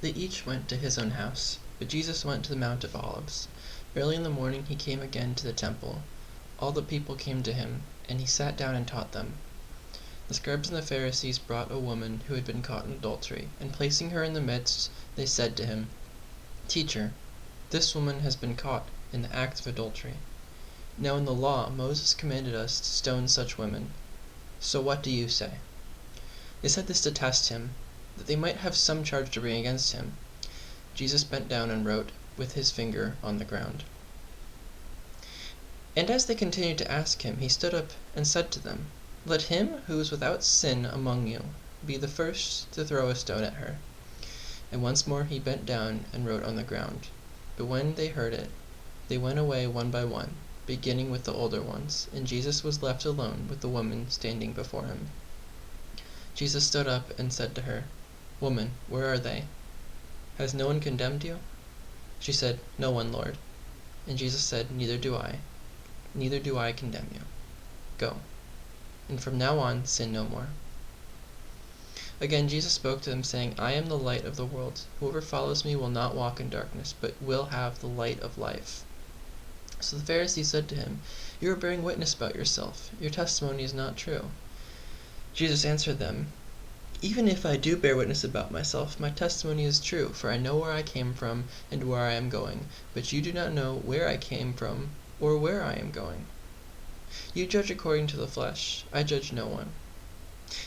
They each went to his own house, but Jesus went to the Mount of Olives. Early in the morning he came again to the temple. All the people came to him, and he sat down and taught them. The scribes and the Pharisees brought a woman who had been caught in adultery, and placing her in the midst, they said to him, "Teacher, this woman has been caught in the act of adultery. Now in the law Moses commanded us to stone such women. So what do you say?" They said this to test him, that they might have some charge to bring against him. Jesus bent down and wrote with his finger on the ground. And as they continued to ask him, he stood up and said to them, "Let him who is without sin among you be the first to throw a stone at her." And once more he bent down and wrote on the ground. But when they heard it, they went away one by one, beginning with the older ones, and Jesus was left alone with the woman standing before him. Jesus stood up and said to her, "Woman, where are they? Has no one condemned you?" She said, "No one, Lord." And Jesus said, Neither do I condemn you. Go, and from now on sin no more." Again Jesus spoke to them, saying, "I am the light of the world. Whoever follows me will not walk in darkness, but will have the light of life." So the Pharisees said to him, "You are bearing witness about yourself. Your testimony is not true." Jesus answered them, "Even if I do bear witness about myself, my testimony is true, for I know where I came from and where I am going, but you do not know where I came from or where I am going. You judge according to the flesh. I judge no one.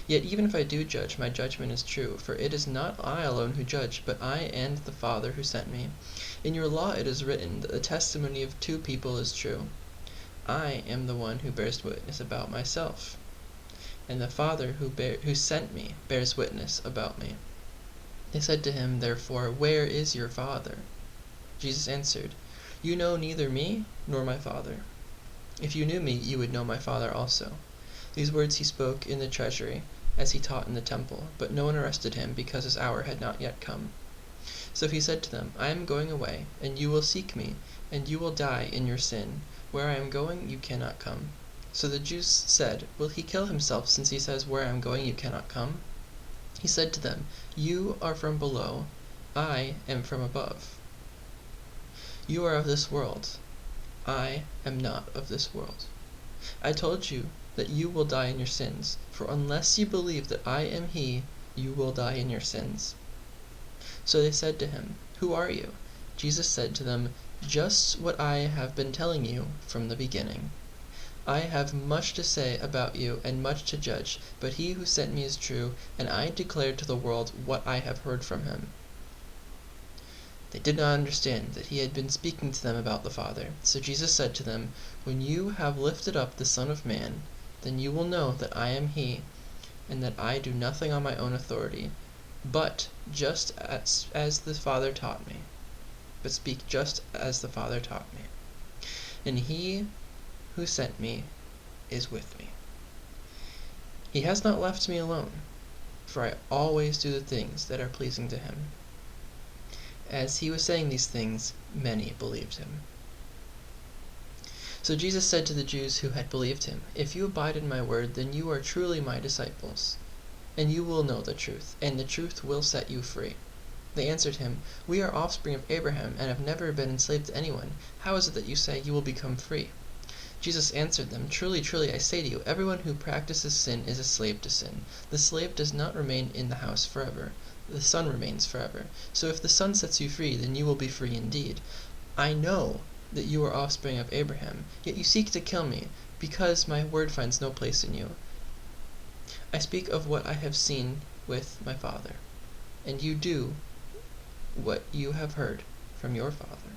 Yet even if I do judge, my judgment is true, for it is not I alone who judge, but I and the Father who sent me. In your law it is written that the testimony of two people is true. I am the one who bears witness about myself, and the Father who sent me bears witness about me." They said to him, therefore, "Where is your Father?" Jesus answered, "You know neither me nor my Father. If you knew me, you would know my Father also." These words he spoke in the treasury, as he taught in the temple, but no one arrested him, because his hour had not yet come. So he said to them, "I am going away, and you will seek me, and you will die in your sin. Where I am going, you cannot come." So the Jews said, "Will he kill himself, since he says, 'Where I am going, you cannot come'?" He said to them, "You are from below, I am from above. You are of this world, I am not of this world. I told you that you will die in your sins, for unless you believe that I am he, you will die in your sins." So they said to him, "Who are you?" Jesus said to them, "Just what I have been telling you from the beginning. I have much to say about you and much to judge, but he who sent me is true, and I declared to the world what I have heard from him." They did not understand that he had been speaking to them about the Father. So Jesus said to them, "When you have lifted up the Son of Man, then you will know that I am he, and that I do nothing on my own authority, but just as the Father taught me. But speak just as the Father taught me. And he who sent me is with me. He has not left me alone, for I always do the things that are pleasing to him." As he was saying these things, many believed him. So Jesus said to the Jews who had believed him, "If you abide in my word, then you are truly my disciples, and you will know the truth, and the truth will set you free." They answered him, "We are offspring of Abraham and have never been enslaved to anyone. How is it that you say you will become free?" Jesus answered them, "Truly, truly, I say to you, everyone who practices sin is a slave to sin. The slave does not remain in the house forever. The Son remains forever. So if the Son sets you free, then you will be free indeed. I know that you are offspring of Abraham, yet you seek to kill me, because my word finds no place in you. I speak of what I have seen with my Father, and you do what you have heard from your father."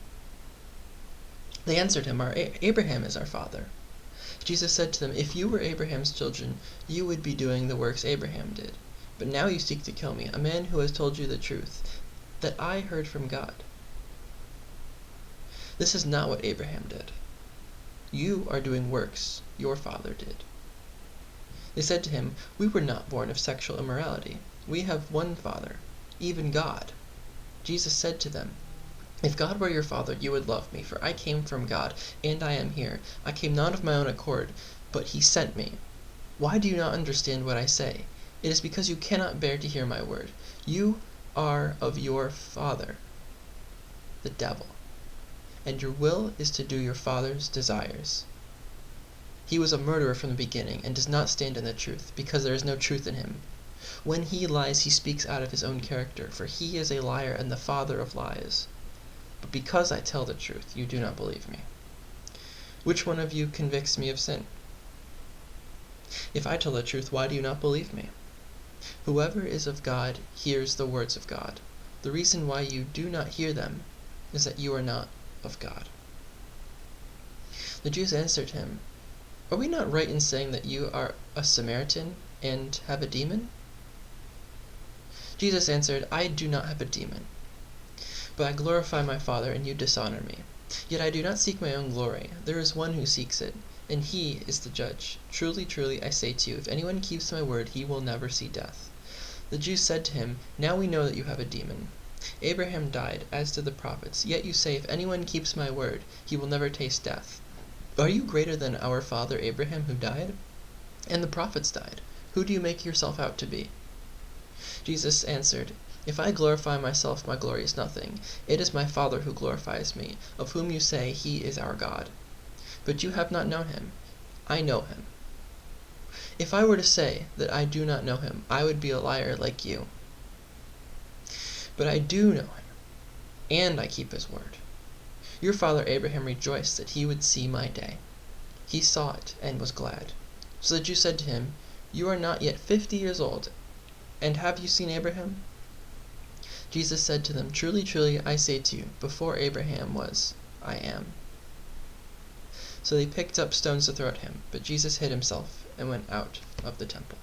They answered him, "Abraham is our father." Jesus said to them, "If you were Abraham's children, you would be doing the works Abraham did. But now you seek to kill me, a man who has told you the truth, that I heard from God. This is not what Abraham did. You are doing works your father did." They said to him, "We were not born of sexual immorality. We have one Father, even God." Jesus said to them, "If God were your Father, you would love me, for I came from God, and I am here. I came not of my own accord, but he sent me. Why do you not understand what I say? It is because you cannot bear to hear my word. You are of your father, the devil, and your will is to do your father's desires. He was a murderer from the beginning and does not stand in the truth, because there is no truth in him. When he lies, he speaks out of his own character, for he is a liar and the father of lies. But because I tell the truth, you do not believe me. Which one of you convicts me of sin? If I tell the truth, why do you not believe me? Whoever is of God hears the words of God. The reason why you do not hear them is that you are not of God. The Jews answered him, Are we not right in saying that you are a Samaritan and have a demon? Jesus answered, I do not have a demon, but I glorify my Father, and you dishonor me. Yet I do not seek my own glory. There is one who seeks it, and he is the judge. Truly, truly, I say to you, if anyone keeps my word, he will never see death. The Jews said to him, Now we know that you have a demon. Abraham died, as did the prophets, yet you say, If anyone keeps my word, he will never taste death. Are you greater than our father Abraham, who died? And the prophets died. Who do you make yourself out to be? Jesus answered, If I glorify myself, my glory is nothing. It is my Father who glorifies me, of whom you say he is our God. But you have not known him. I know him. If I were to say that I do not know him, I would be a liar like you. But I do know him, and I keep his word. Your father Abraham rejoiced that he would see my day. He saw it and was glad. So the Jews said to him, You are not yet 50 years old, and have you seen Abraham? Jesus said to them, Truly, truly, I say to you, before Abraham was, I am. So they picked up stones to throw at him, but Jesus hid himself and went out of the temple.